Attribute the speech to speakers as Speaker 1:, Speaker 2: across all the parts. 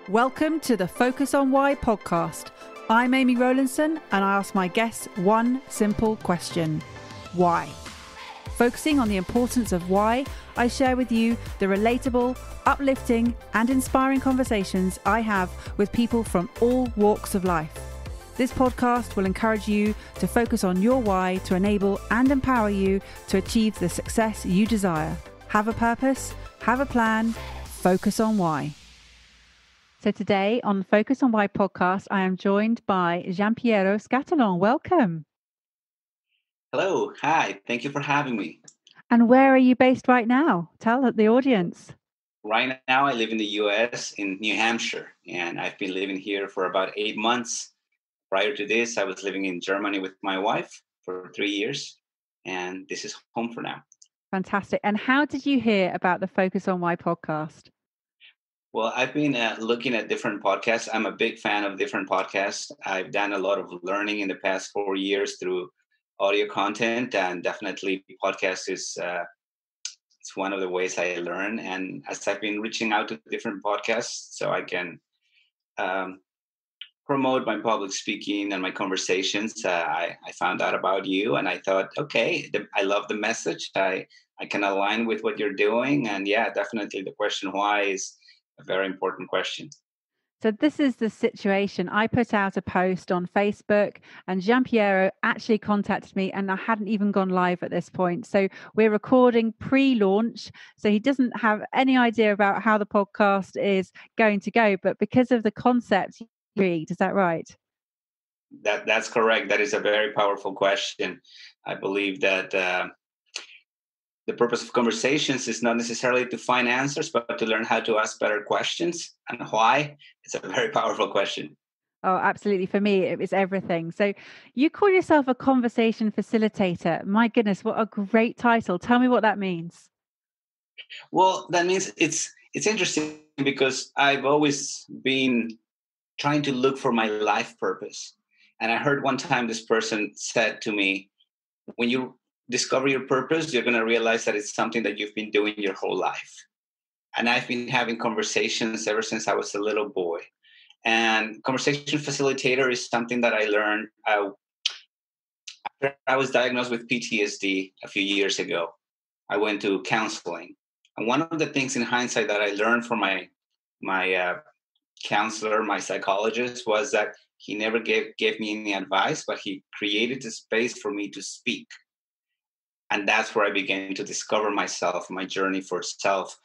Speaker 1: Welcome to the Focus on Why podcast. I'm Amy Rowlandson and I ask my guests one simple question. Why? Focusing on the importance of why, I share with you the relatable, uplifting and inspiring conversations I have with people from all walks of life. This podcast will encourage you to focus on your why to enable and empower you to achieve the success you desire. Have a purpose, have a plan, focus on why. So today on the Focus on Why podcast, I am joined by Giampiero Scatolone. Welcome.
Speaker 2: Hello. Hi. Thank you for having me.
Speaker 1: And where are you based right now? Tell the audience.
Speaker 2: Right now, I live in the U.S. in New Hampshire, and I've been living here for about 8 months. Prior to this, I was living in Germany with my wife for 3 years, and this is home for now.
Speaker 1: Fantastic. And how did you hear about the Focus on Why podcast?
Speaker 2: Well, I've been looking at different podcasts. I'm a big fan of different podcasts. I've done a lot of learning in the past 4 years through audio content, and definitely podcast is it's one of the ways I learn. And as I've been reaching out to different podcasts so I can promote my public speaking and my conversations, I found out about you, and I thought, okay, I love the message. I can align with what you're doing. And yeah, definitely the question why is a very important question.
Speaker 1: So this is the situation. I put out a post on Facebook and Giampiero actually contacted me and I hadn't even gone live at this point. So we're recording pre-launch. So he doesn't have any idea about how the podcast is going to go, but because of the concept, he's intrigued. Is that right?
Speaker 2: That's correct. That is a very powerful question. I believe that the purpose of conversations is not necessarily to find answers, but to learn how to ask better questions. And why? It's a very powerful question.
Speaker 1: Oh, absolutely. For me, it's everything. So you call yourself a conversation facilitator. My goodness, what a great title. Tell me what that means.
Speaker 2: Well, that means it's interesting because I've always been trying to look for my life purpose. And I heard one time this person said to me, when you discover your purpose, you're going to realize that it's something that you've been doing your whole life. And I've been having conversations ever since I was a little boy. And conversation facilitator is something that I learned after I was diagnosed with PTSD a few years ago. I went to counseling. And one of the things in hindsight that I learned from my counselor, my psychologist, was that he never gave me any advice, but he created a space for me to speak. And that's where I began to discover myself. My journey for self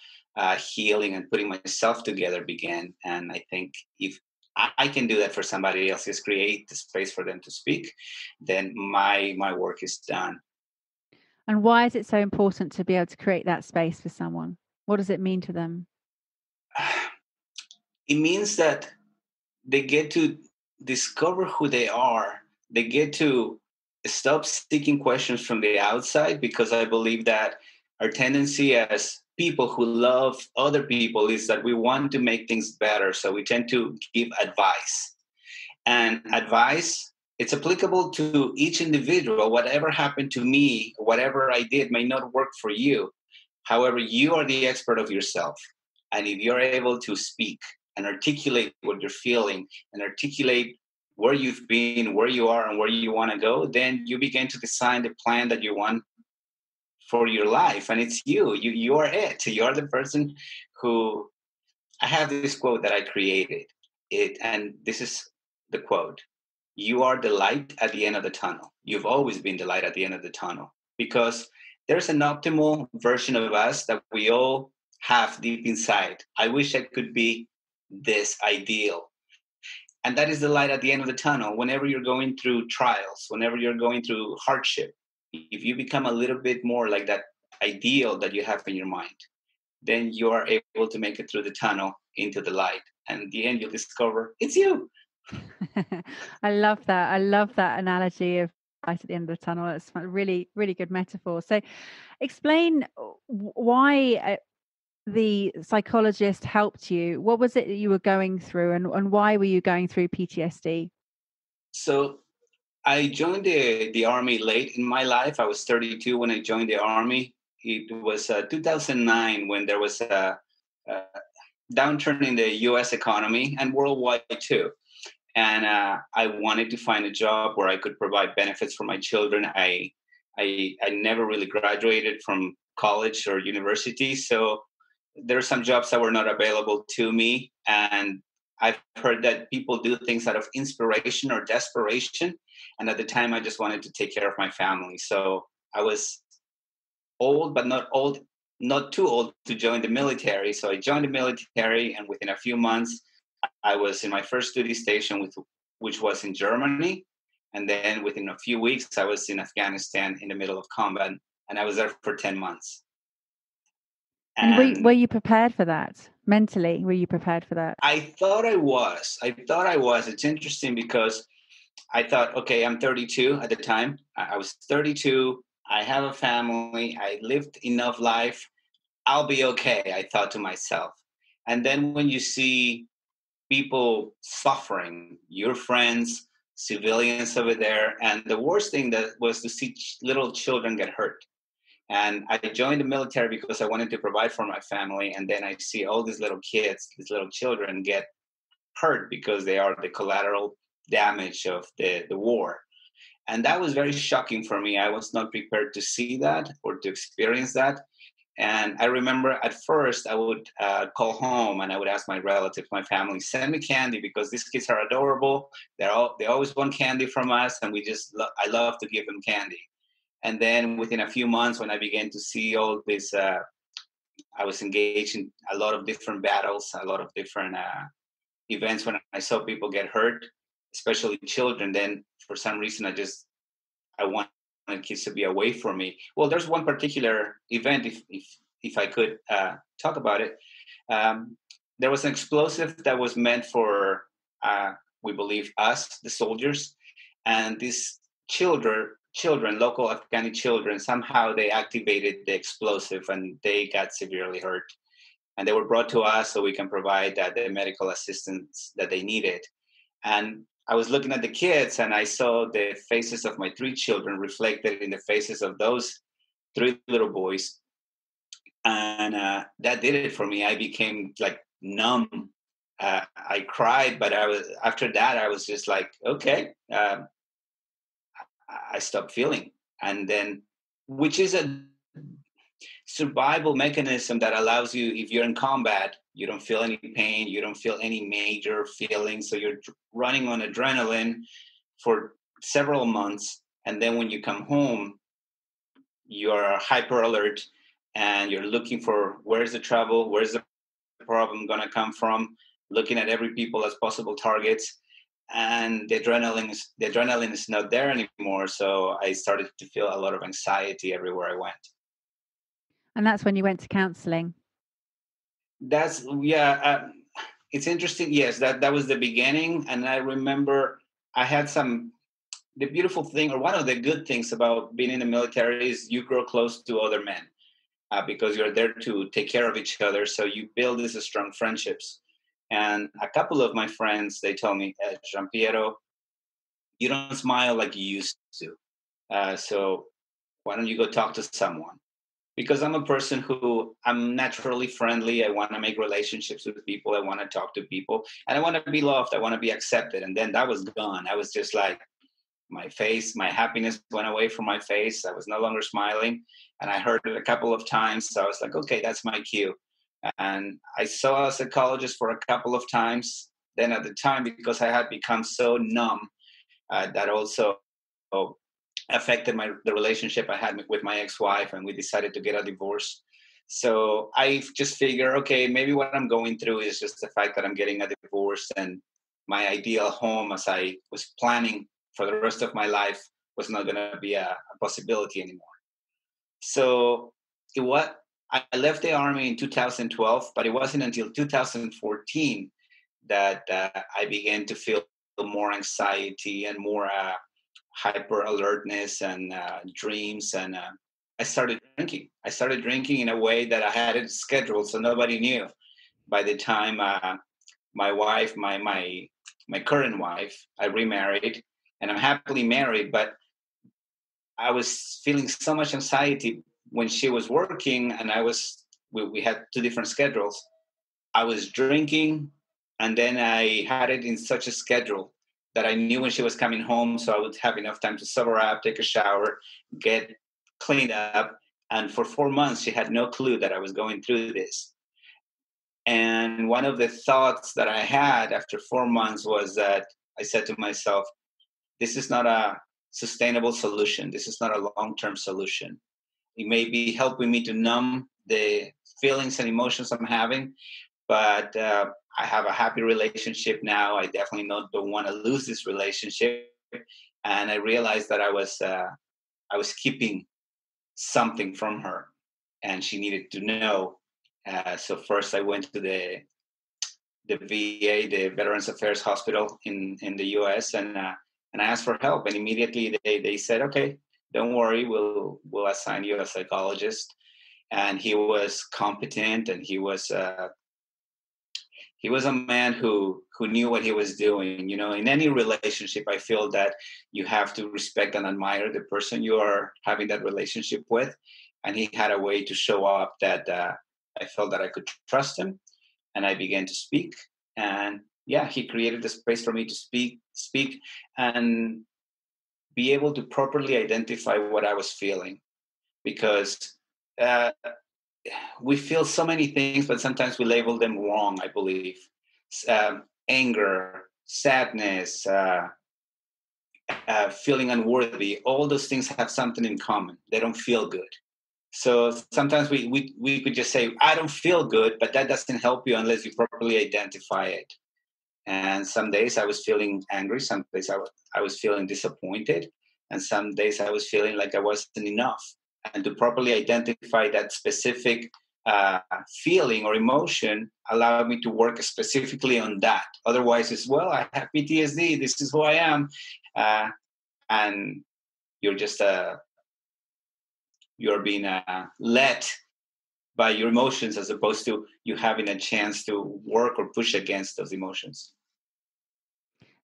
Speaker 2: healing and putting myself together began. And I think if I can do that for somebody else, is create the space for them to speak, then my work is done.
Speaker 1: And why is it so important to be able to create that space for someone? What does it mean to them?
Speaker 2: It means that they get to discover who they are. They get to stop seeking questions from the outside, because I believe that our tendency as people who love other people is that we want to make things better. So we tend to give advice. And advice, it's applicable to each individual. Whatever happened to me, whatever I did may not work for you. However, you are the expert of yourself. And if you're able to speak and articulate what you're feeling and articulate where you've been, where you are, and where you want to go, then you begin to design the plan that you want for your life. And it's you are it. You're the person who, I have this quote that I created it. And this is the quote: you are the light at the end of the tunnel. You've always been the light at the end of the tunnel, because there's an optimal version of us that we all have deep inside. I wish I could be this ideal. And that is the light at the end of the tunnel. Whenever you're going through trials, whenever you're going through hardship, if you become a little bit more like that ideal that you have in your mind, then you are able to make it through the tunnel into the light. And in the end, you'll discover it's you.
Speaker 1: I love that. I love that analogy of light at the end of the tunnel. It's a really, really good metaphor. So explain why the psychologist helped you. What was it that you were going through, and why were you going through PTSD?
Speaker 2: So I joined the Army late in my life. I was 32 when I joined the Army. It was 2009 when there was downturn in the U.S. economy and worldwide too. And I wanted to find a job where I could provide benefits for my children. I never really graduated from college or university, so there are some jobs that were not available to me. And I've heard that people do things out of inspiration or desperation. And at the time, I just wanted to take care of my family. So I was old, but not too old to join the military. So I joined the military, and within a few months, I was in my first duty station, which was in Germany. And then within a few weeks, I was in Afghanistan in the middle of combat, and I was there for 10 months.
Speaker 1: And were you prepared for that? Mentally, were you prepared for that?
Speaker 2: I thought I was. It's interesting because I thought, okay, I'm 32 at the time. I was 32. I have a family. I lived enough life. I'll be okay, I thought to myself. And then when you see people suffering, your friends, civilians over there, and the worst thing that was to see little children get hurt. And I joined the military because I wanted to provide for my family. And then I see all these little kids, these little children get hurt because they are the collateral damage of the war. And that was very shocking for me. I was not prepared to see that or to experience that. And I remember at first I would call home and I would ask my relatives, my family, send me candy because these kids are adorable. They always want candy from us, and I love to give them candy. And then within a few months, when I began to see all this, I was engaged in a lot of different battles, a lot of different events. When I saw people get hurt, especially children, then for some reason I wanted kids to be away from me. Well, there's one particular event, if I could talk about it. There was an explosive that was meant for, we believe, us, the soldiers, and these children, local Afghani children, somehow they activated the explosive and they got severely hurt. And they were brought to us so we can provide the medical assistance that they needed. And I was looking at the kids and I saw the faces of my 3 children reflected in the faces of those 3 little boys. And that did it for me. I became like numb. I cried, but after that, I was just like, okay, I stopped feeling. And then, which is a survival mechanism that allows you, if you're in combat, you don't feel any pain, you don't feel any major feelings. So you're running on adrenaline for several months. And then when you come home, you're hyper alert and you're looking for where's the trouble, where's the problem going to come from, looking at every people as possible targets. And the adrenaline is not there anymore. So I started to feel a lot of anxiety everywhere I went.
Speaker 1: And that's when you went to counseling.
Speaker 2: It's interesting. Yes, that was the beginning. And I remember I had the beautiful thing, or one of the good things about being in the military is you grow close to other men because you're there to take care of each other. So you build these strong friendships. And a couple of my friends, they told me, Gianpiero, you don't smile like you used to. So why don't you go talk to someone? Because I'm a person who I'm naturally friendly. I want to make relationships with people. I want to talk to people. And I want to be loved. I want to be accepted. And then that was gone. I was just like, my happiness went away from my face. I was no longer smiling. And I heard it a couple of times. So I was like, okay, that's my cue. And I saw a psychologist for a couple of times. Then at the time, because I had become so numb, that also affected the relationship I had with my ex-wife, and we decided to get a divorce. So I just figured, okay, maybe what I'm going through is just the fact that I'm getting a divorce, and my ideal home, as I was planning for the rest of my life, was not going to be a possibility anymore. So I left the Army in 2012, but it wasn't until 2014 that I began to feel more anxiety and more hyper alertness and dreams. And I started drinking. I started drinking in a way that I had it scheduled, so nobody knew. By the time my wife, my current wife, I remarried, and I'm happily married, but I was feeling so much anxiety when she was working and we had 2 different schedules. I was drinking, and then I had it in such a schedule that I knew when she was coming home, so I would have enough time to sober up, take a shower, get cleaned up. And for 4 months, she had no clue that I was going through this. And one of the thoughts that I had after 4 months was that I said to myself, this is not a sustainable solution. This is not a long-term solution. It may be helping me to numb the feelings and emotions I'm having, but I have a happy relationship now. I definitely don't want to lose this relationship. And I realized that I was keeping something from her, and she needed to know. So first, I went to the VA, the Veterans Affairs Hospital in the U.S., and I asked for help. And immediately they said, "Okay, don't worry, we'll assign you a psychologist." And he was competent, and he was a man who knew what he was doing. In any relationship, I feel that you have to respect and admire the person you are having that relationship with. And he had a way to show up that I felt that I could trust him. And I began to speak. And yeah, he created the space for me to speak and be able to properly identify what I was feeling. Because we feel so many things, but sometimes we label them wrong, I believe. Anger, sadness, feeling unworthy, all those things have something in common. They don't feel good. So sometimes we could just say, I don't feel good, but that doesn't help you unless you properly identify it. And some days I was feeling angry. Some days I was feeling disappointed. And some days I was feeling like I wasn't enough. And to properly identify that specific feeling or emotion allowed me to work specifically on that. Otherwise, it's, well, I have PTSD. This is who I am. And you're just you're being led by your emotions as opposed to you having a chance to work or push against those emotions.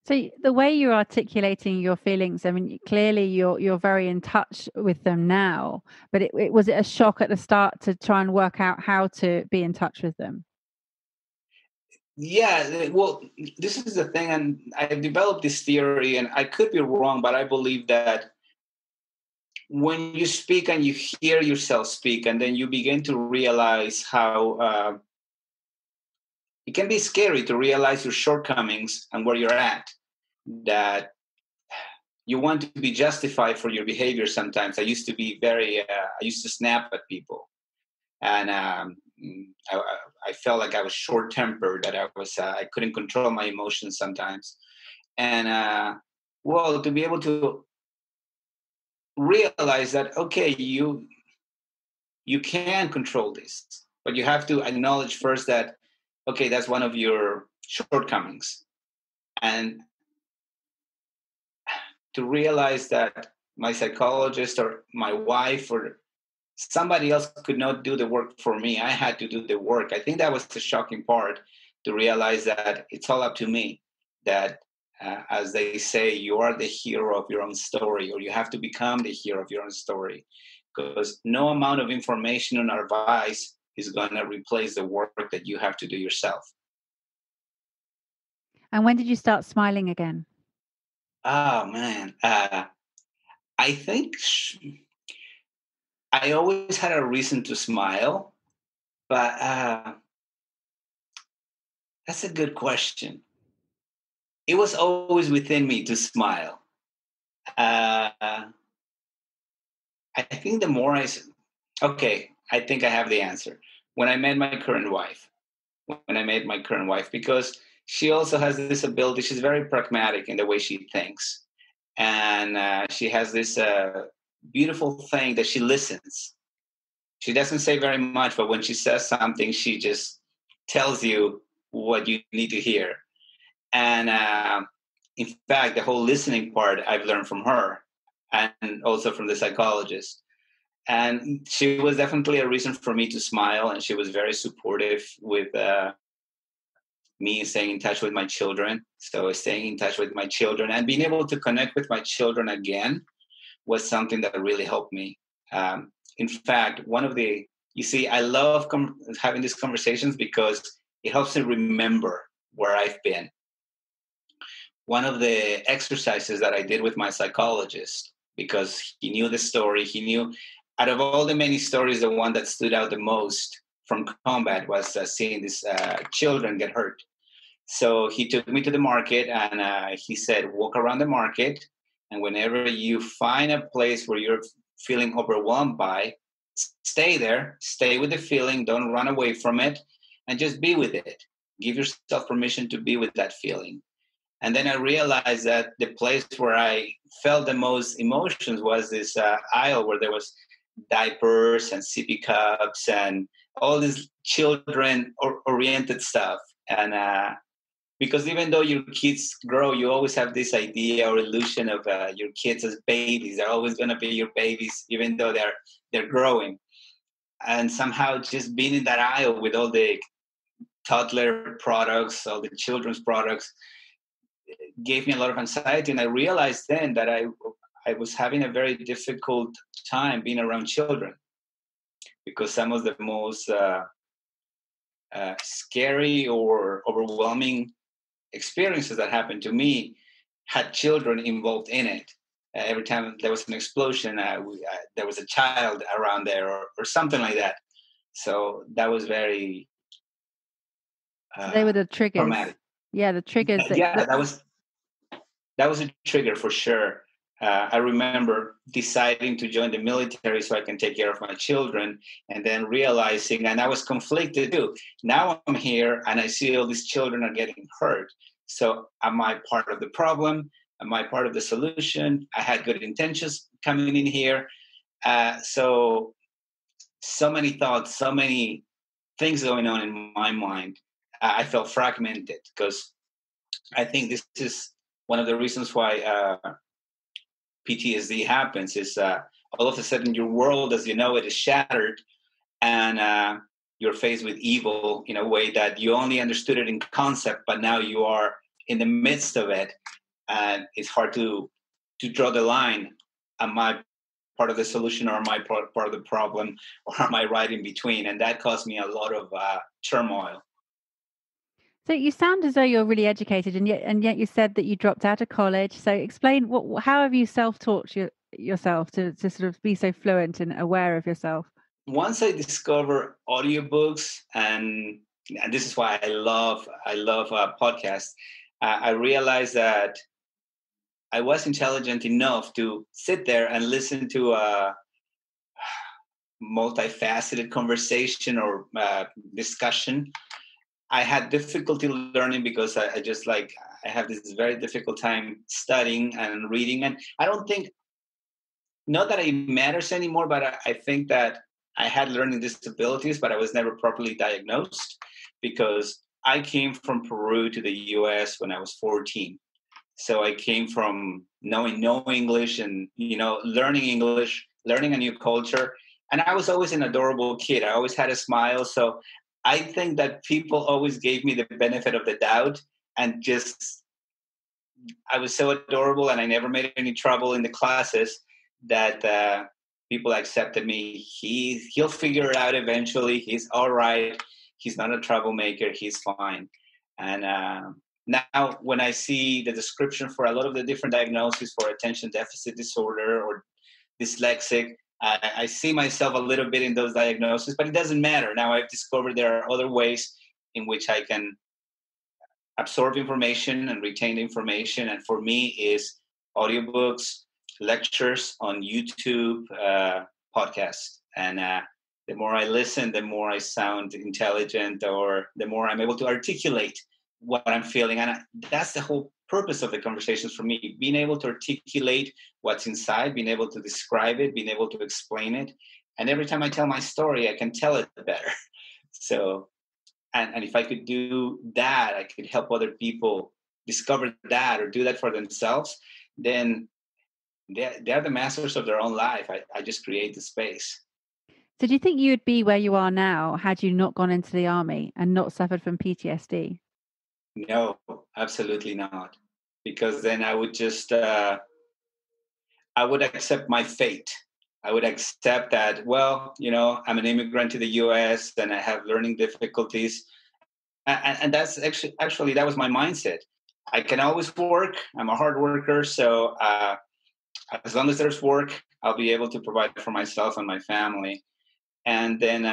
Speaker 1: So the way you're articulating your feelings, I mean, clearly you're very in touch with them now, but was it a shock at the start to try and work out how to be in touch with them?
Speaker 2: Yeah, well, this is the thing, and I developed this theory, and I could be wrong, but I believe that when you speak and you hear yourself speak, and then you begin to realize how it can be scary to realize your shortcomings and where you're at, that you want to be justified for your behavior sometimes. I used to be I used to snap at people. And I felt like I was short-tempered, that I couldn't control my emotions sometimes. And well, to be able to realize that, okay, you can control this, but you have to acknowledge first that, okay, that's one of your shortcomings. And to realize that my psychologist or my wife or somebody else could not do the work for me. I had to do the work. I think that was the shocking part, to realize that it's all up to me. That, as they say, you are the hero of your own story, or you have to become the hero of your own story. Because no amount of information and advice is going to replace the work that you have to do yourself.
Speaker 1: And when did you start smiling again?
Speaker 2: Oh, man. I think I always had a reason to smile, but that's a good question. It was always within me to smile. Uh, I think the more okay, I think I have the answer. When I met my current wife, because she also has this ability, she's very pragmatic in the way she thinks. And she has this beautiful thing that she listens. She doesn't say very much, but when she says something, she just tells you what you need to hear. And in fact, the whole listening part I've learned from her, and also from the psychologist. And she was definitely a reason for me to smile. And she was very supportive with me staying in touch with my children. So staying in touch with my children and being able to connect with my children again was something that really helped me. In fact, you see, I love having these conversations because it helps me remember where I've been. One of the exercises that I did with my psychologist, because he knew the story, he knew out of all the many stories, the one that stood out the most from combat was seeing these children get hurt. So he took me to the market and he said, walk around the market. And whenever you find a place where you're feeling overwhelmed by, stay there, stay with the feeling, don't run away from it, and just be with it. Give yourself permission to be with that feeling. And then I realized that the place where I felt the most emotions was this aisle where there was diapers and sippy cups and all this children-oriented stuff. And because even though your kids grow, you always have this idea or illusion of your kids as babies. They're always going to be your babies, even though they're growing. And somehow just being in that aisle with all the toddler products, all the children's products, gave me a lot of anxiety. And I realized then that I was having a very difficult time being around children, because some of the most scary or overwhelming experiences that happened to me had children involved in it. Every time there was an explosion, there was a child around there or something like that. So that was very
Speaker 1: they were the triggers.
Speaker 2: traumatic.
Speaker 1: Yeah, the triggers.
Speaker 2: That was a trigger for sure. I remember deciding to join the military so I can take care of my children, and then realizing, and I was conflicted too. Now I'm here and I see all these children are getting hurt. So am I part of the problem? Am I part of the solution? I had good intentions coming in here. So many thoughts, so many things going on in my mind. I felt fragmented, because I think this is one of the reasons why PTSD happens, is all of a sudden your world as you know it is shattered, and you're faced with evil in a way that you only understood it in concept, but now you are in the midst of it, and it's hard to draw the line. Am I part of the solution, or am I part of the problem, or am I right in between? And that caused me a lot of turmoil.
Speaker 1: So you sound as though you're really educated, and yet you said that you dropped out of college. So explain how have you self-taught yourself to sort of be so fluent and aware of yourself?
Speaker 2: Once I discovered audiobooks, and this is why I love podcasts, I realized that I was intelligent enough to sit there and listen to a multifaceted conversation or discussion. I had difficulty learning because I have this very difficult time studying and reading. And I don't think, not that it matters anymore, but I think that I had learning disabilities, but I was never properly diagnosed, because I came from Peru to the US when I was 14. So I came from knowing no English and, learning English, learning a new culture. And I was always an adorable kid. I always had a smile. So I think that people always gave me the benefit of the doubt, and I was so adorable and I never made any trouble in the classes that people accepted me. He'll figure it out eventually. He's all right. He's not a troublemaker. He's fine. And now when I see the description for a lot of the different diagnoses for attention deficit disorder or dyslexic, I see myself a little bit in those diagnoses, but it doesn't matter. Now I've discovered there are other ways in which I can absorb information and retain information. And for me is audiobooks, lectures on YouTube, podcasts. And the more I listen, the more I sound intelligent, or the more I'm able to articulate what I'm feeling. And that's the whole purpose of the conversations for me, being able to articulate what's inside, being able to describe it, being able to explain it. And every time I tell my story, I can tell it better. So, and if I could do that, I could help other people discover that or do that for themselves, then they're the masters of their own life. I just create the space.
Speaker 1: So do you think you would be where you are now had you not gone into the army and not suffered from PTSD?
Speaker 2: No, absolutely not. Because then I would just, I would accept my fate. I would accept that, well, I'm an immigrant to the US and I have learning difficulties. And that's actually that was my mindset. I can always work. I'm a hard worker, so as long as there's work, I'll be able to provide for myself and my family. And then,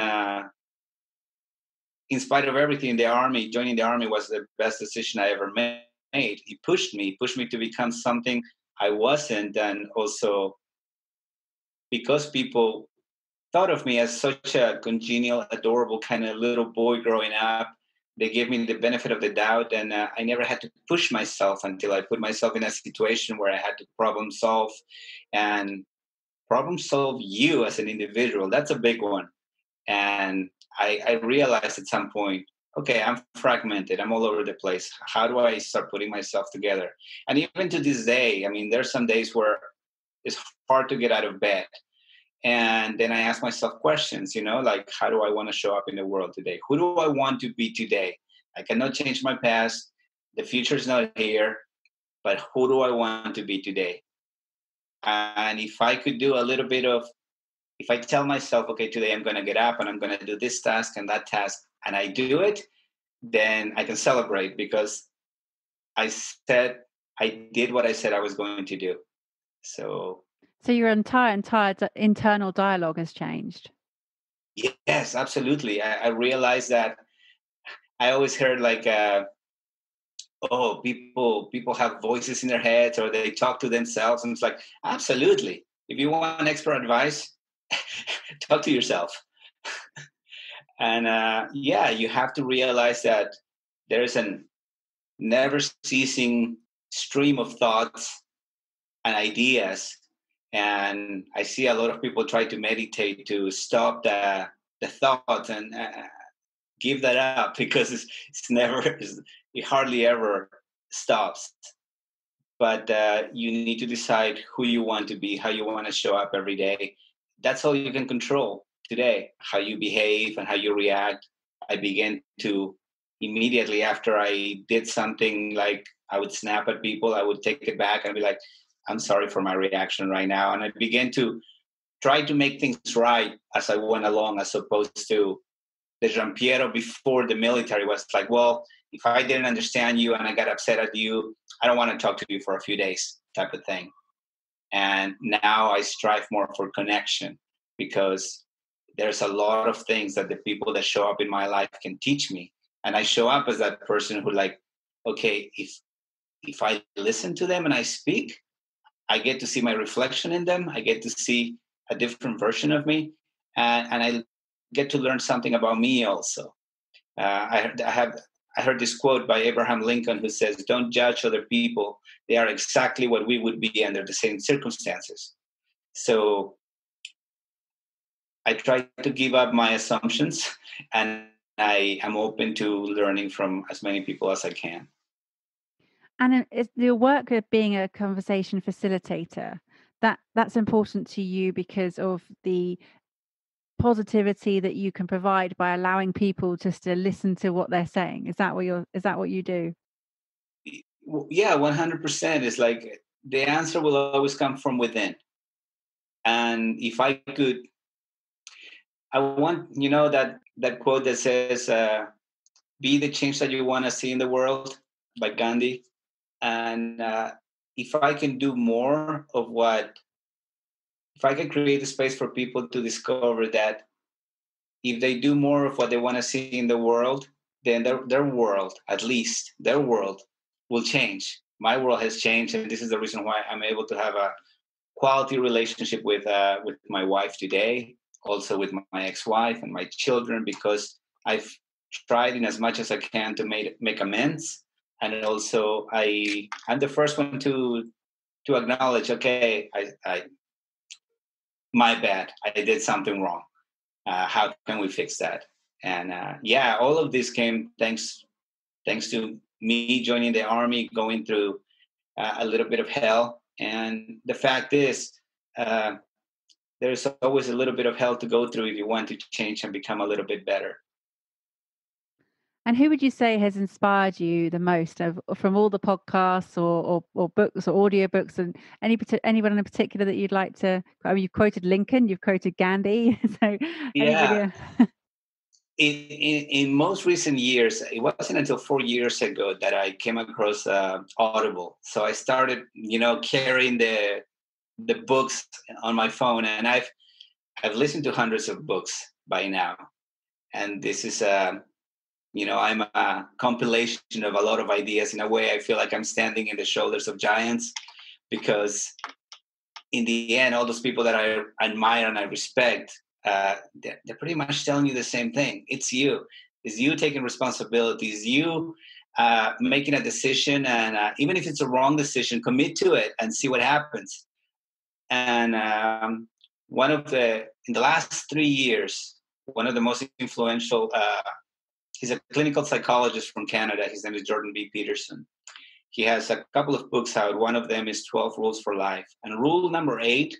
Speaker 2: in spite of everything, joining the army was the best decision I ever made. He pushed me to become something I wasn't, and also because people thought of me as such a congenial, adorable kind of little boy growing up. They gave me the benefit of the doubt, and I never had to push myself until I put myself in a situation where I had to problem solve and problem solve you as an individual. That's a big one. And I realized at some point, okay, I'm fragmented. I'm all over the place. How do I start putting myself together? And even to this day, I mean, there's some days where it's hard to get out of bed. And then I ask myself questions, like, how do I want to show up in the world today? Who do I want to be today? I cannot change my past. The future is not here, but who do I want to be today? And if I could do a little bit of, if I tell myself, okay, today I'm going to get up and I'm going to do this task and that task, and I do it, then I can celebrate because I did what I said I was going to do. So
Speaker 1: your entire internal dialogue has changed.
Speaker 2: yes, absolutely. I realized that I always heard like, oh, people have voices in their heads or they talk to themselves, and it's like, absolutely. If you want expert advice, talk to yourself. And yeah, you have to realize that there is a never ceasing stream of thoughts and ideas. And I see a lot of people try to meditate to stop the thoughts and give that up because it hardly ever stops. But you need to decide who you want to be, how you want to show up every day. That's all you can control today, how you behave and how you react. I began to immediately after I did something, like I would snap at people, I would take it back and be like, I'm sorry for my reaction right now. And I began to try to make things right as I went along, as opposed to the Giampiero before the military was like, well, if I didn't understand you and I got upset at you, I don't want to talk to you for a few days, type of thing. And now I strive more for connection because there's a lot of things that the people that show up in my life can teach me. And I show up as that person who, like, okay, if I listen to them and I speak, I get to see my reflection in them. I get to see a different version of me, and I get to learn something about me also. I heard this quote by Abraham Lincoln who says, "Don't judge other people; they are exactly what we would be under the same circumstances." So I try to give up my assumptions, and I am open to learning from as many people as I can.
Speaker 1: And it's your work of being a conversation facilitator, that's important to you because of the positivity that you can provide by allowing people just to listen to what they're saying. Is that what you do?
Speaker 2: Yeah, 100%. It's like the answer will always come from within. And if I could, I want, that quote that says, be the change that you want to see in the world, by Gandhi. And if I can do more of if I can create a space for people to discover that if they do more of what they want to see in the world, then their world, at least their world, will change. My world has changed, and this is the reason why I'm able to have a quality relationship with my wife today, also with my ex-wife and my children, because I've tried in as much as I can to make amends, and also I'm the first one to acknowledge, okay, I my bad, I did something wrong. How can we fix that? And yeah, all of this came thanks to me joining the army, going through a little bit of hell. And the fact is, there's always a little bit of hell to go through if you want to change and become a little bit better.
Speaker 1: And who would you say has inspired you the most from all the podcasts or books or audiobooks, and anyone in particular that you'd like to? I mean, you've quoted Lincoln, you've quoted Gandhi, so
Speaker 2: Yeah,
Speaker 1: anybody?
Speaker 2: in most recent years, it wasn't until 4 years ago that I came across Audible. So I started, carrying the books on my phone, and I've listened to hundreds of books by now. And this is I'm a compilation of a lot of ideas. In a way, I feel like I'm standing in the shoulders of giants, because in the end, all those people that I admire and I respect, they're pretty much telling you the same thing. It's you. It's you taking responsibility. It's you making a decision. And even if it's a wrong decision, commit to it and see what happens. And in the last 3 years, one of the most influential, he's a clinical psychologist from Canada. His name is Jordan B. Peterson. He has a couple of books out. One of them is 12 Rules for Life. And rule number 8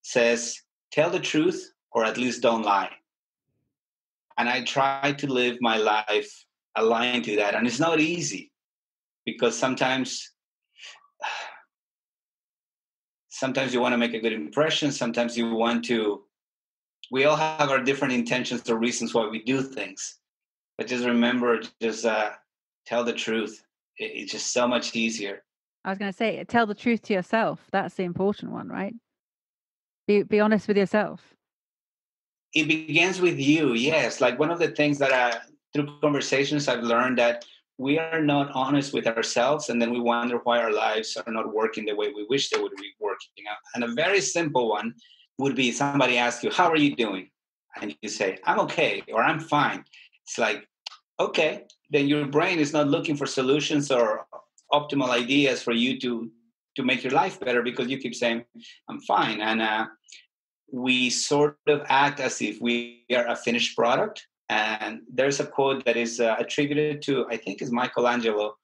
Speaker 2: says, tell the truth, or at least don't lie. And I try to live my life aligned to that. And it's not easy, because sometimes you want to make a good impression. Sometimes we all have our different intentions or reasons why we do things. But just remember, tell the truth. It's just so much easier.
Speaker 1: I was going to say, tell the truth to yourself. That's the important one, right? Be honest with yourself.
Speaker 2: It begins with you, yes. Like, one of the things that through conversations I've learned, that we are not honest with ourselves, and then we wonder why our lives are not working the way we wish they would be working out. And a very simple one would be, somebody asks you, how are you doing? And you say, I'm okay, or I'm fine. It's like, okay, then your brain is not looking for solutions or optimal ideas for you to make your life better, because you keep saying, I'm fine. And we sort of act as if we are a finished product. And there's a quote that is attributed to, I think, is Michelangelo.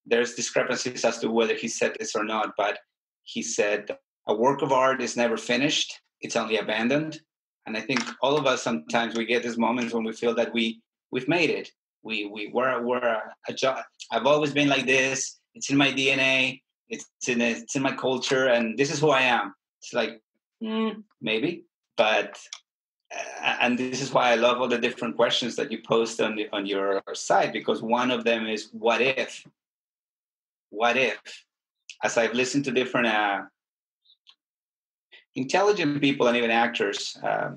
Speaker 2: There's discrepancies as to whether he said this or not, but he said, a work of art is never finished, it's only abandoned. And I think all of us, sometimes we get these moments when we feel that we've made it. We're a job. I've always been like this. It's in my DNA. It's in my culture, and this is who I am. It's like, maybe, but and this is why I love all the different questions that you post on your site, because one of them is, what if? What if? As I've listened to different intelligent people and even actors, I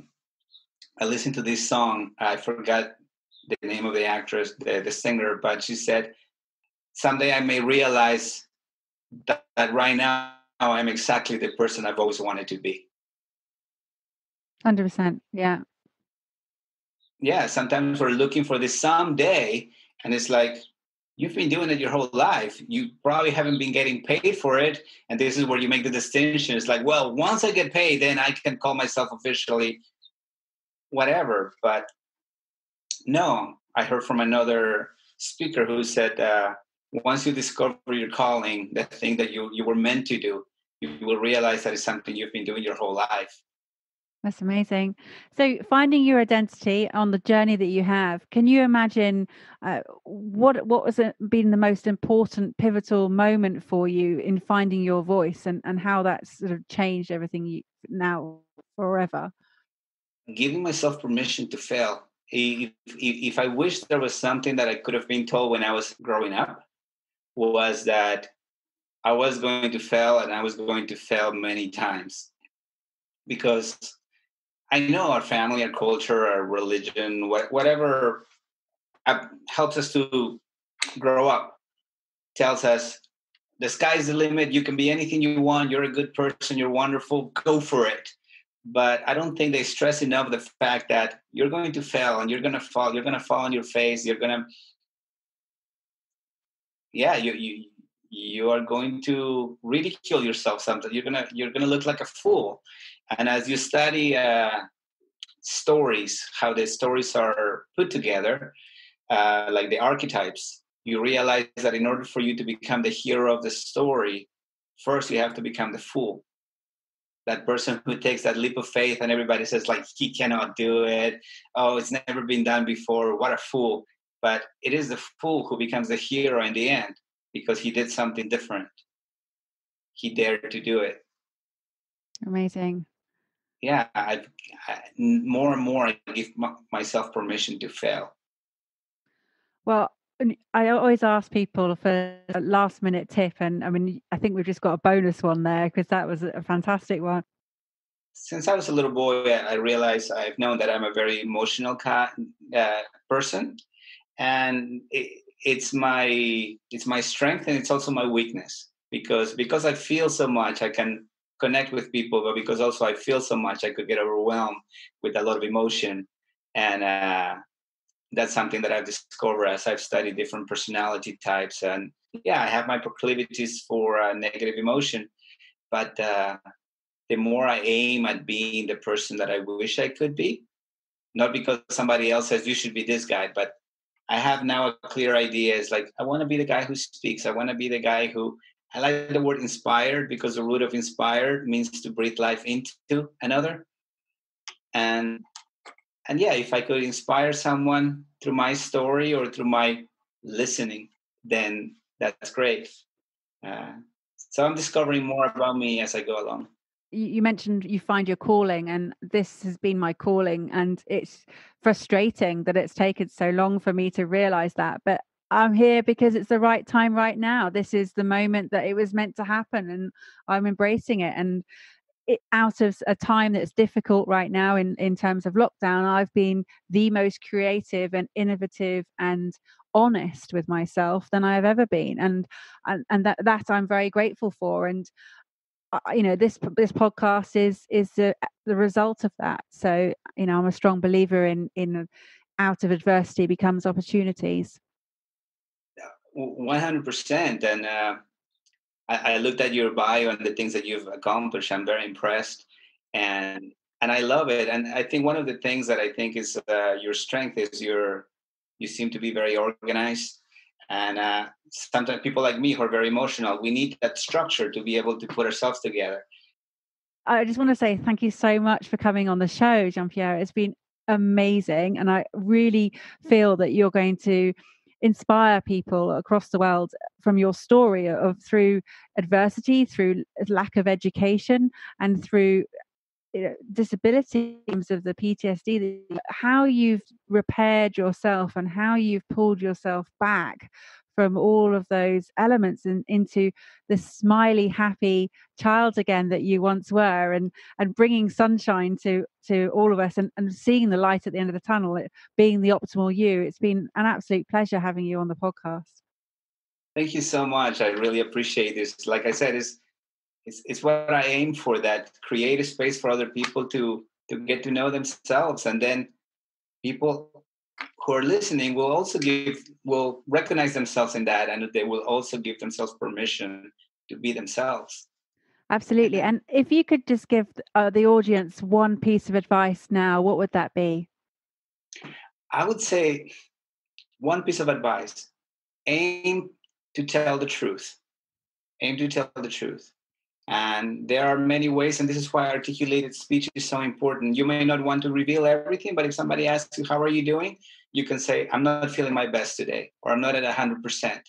Speaker 2: listened to this song. I forgot the name of the actress, the singer, but she said, someday I may realize that right now I'm exactly the person I've always wanted to be.
Speaker 1: 100%. Yeah.
Speaker 2: Yeah. Sometimes we're looking for this someday, and it's like, you've been doing it your whole life. You probably haven't been getting paid for it. And this is where you make the distinction. It's like, well, once I get paid, then I can call myself officially whatever. But no, I heard from another speaker who said, once you discover your calling, the thing that you were meant to do, you will realize that it's something you've been doing your whole life.
Speaker 1: That's amazing. So, finding your identity on the journey that you have, can you imagine what has been the most important pivotal moment for you in finding your voice, and how that's sort of changed everything you now forever?
Speaker 2: Giving myself permission to fail. If I wish there was something that I could have been told when I was growing up, was that I was going to fail, and I was going to fail many times, because I know our family, our culture, our religion, whatever helps us to grow up, tells us the sky's the limit. You can be anything you want. You're a good person. You're wonderful. Go for it. But I don't think they stress enough the fact that you're going to fail, and you're going to fall. You're going to fall on your face. You're going to, you are going to ridicule yourself. Sometimes you're gonna look like a fool. And as you study stories, how the stories are put together, like the archetypes, you realize that in order for you to become the hero of the story, first you have to become the fool. That person who takes that leap of faith, and everybody says, like, he cannot do it. Oh, it's never been done before. What a fool. But it is the fool who becomes the hero in the end, because he did something different. He dared to do it.
Speaker 1: Amazing.
Speaker 2: yeah, more and more I give myself permission to fail.
Speaker 1: Well, I always ask people for a last minute tip. And I mean, I think we've just got a bonus one there because that was a fantastic one.
Speaker 2: Since I was a little boy, I realized I've known that I'm a very emotional person, and it's my strength and it's also my weakness, because I feel so much I can connect with people, but because also I feel so much I could get overwhelmed with a lot of emotion. And that's something that I've discovered as I've studied different personality types. And yeah, I have my proclivities for negative emotion, but the more I aim at being the person that I wish I could be, not because somebody else says you should be this guy, but I have now a clear idea. It's like, I want to be the guy who speaks. I want to be the guy who, I like the word inspired, because the root of inspired means to breathe life into another. And yeah, if I could inspire someone through my story or through my listening, then that's great. Uh, so I'm discovering more about me as I go along.
Speaker 1: You mentioned you find your calling, and this has been my calling, and it's frustrating that it's taken so long for me to realize that, but I'm here because it's the right time right now. This is the moment that it was meant to happen, and I'm embracing it. And out of a time that's difficult right now in terms of lockdown, I've been the most creative and innovative and honest with myself than I have ever been, and that I'm very grateful for. And this podcast is the result of that. So I'm a strong believer in out of adversity becomes opportunities.
Speaker 2: 100%. And I looked at your bio and the things that you've accomplished. I'm very impressed, and I love it. And I think one of the things that I think is your strength is you seem to be very organized. And sometimes people like me who are very emotional, we need that structure to be able to put ourselves together.
Speaker 1: I just want to say thank you so much for coming on the show, Jean-Pierre. It's been amazing, and I really feel that you're going to inspire people across the world from your story of through adversity, through lack of education, and through disability of the PTSD, how you've repaired yourself and how you've pulled yourself back from all of those elements and into the smiley, happy child again that you once were, and bringing sunshine to all of us, and seeing the light at the end of the tunnel, being the optimal you. It's been an absolute pleasure having you on the podcast.
Speaker 2: Thank you so much. I really appreciate this. Like I said, it's what I aim for, that create a space for other people to get to know themselves. And then people who are listening will recognize themselves in that, and they will also give themselves permission to be themselves.
Speaker 1: Absolutely. And if you could just give the audience one piece of advice now, what would that be?
Speaker 2: I would say one piece of advice: aim to tell the truth. Aim to tell the truth. And there are many ways, and this is why articulated speech is so important. You may not want to reveal everything, but if somebody asks you, how are you doing? You can say, I'm not feeling my best today, or I'm not at 100%.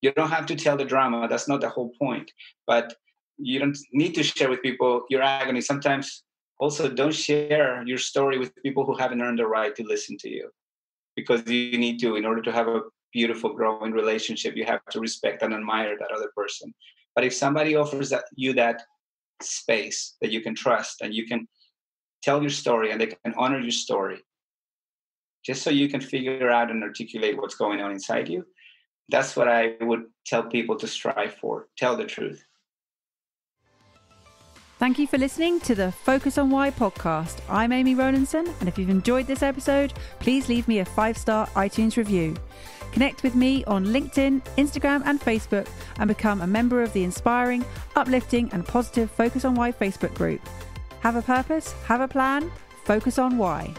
Speaker 2: You don't have to tell the drama. That's not the whole point. But you don't need to share with people your agony. Sometimes also don't share your story with people who haven't earned the right to listen to you, because you need to, in order to have a beautiful, growing relationship, you have to respect and admire that other person. But if somebody offers you that space that you can trust, and you can tell your story and they can honor your story, just so you can figure out and articulate what's going on inside you, that's what I would tell people to strive for. Tell the truth.
Speaker 1: Thank you for listening to the Focus on Why podcast. I'm Amy Rowlandson, and if you've enjoyed this episode, please leave me a 5-star iTunes review. Connect with me on LinkedIn, Instagram, and Facebook, and become a member of the inspiring, uplifting, and positive Focus on Why Facebook group. Have a purpose, have a plan, focus on why.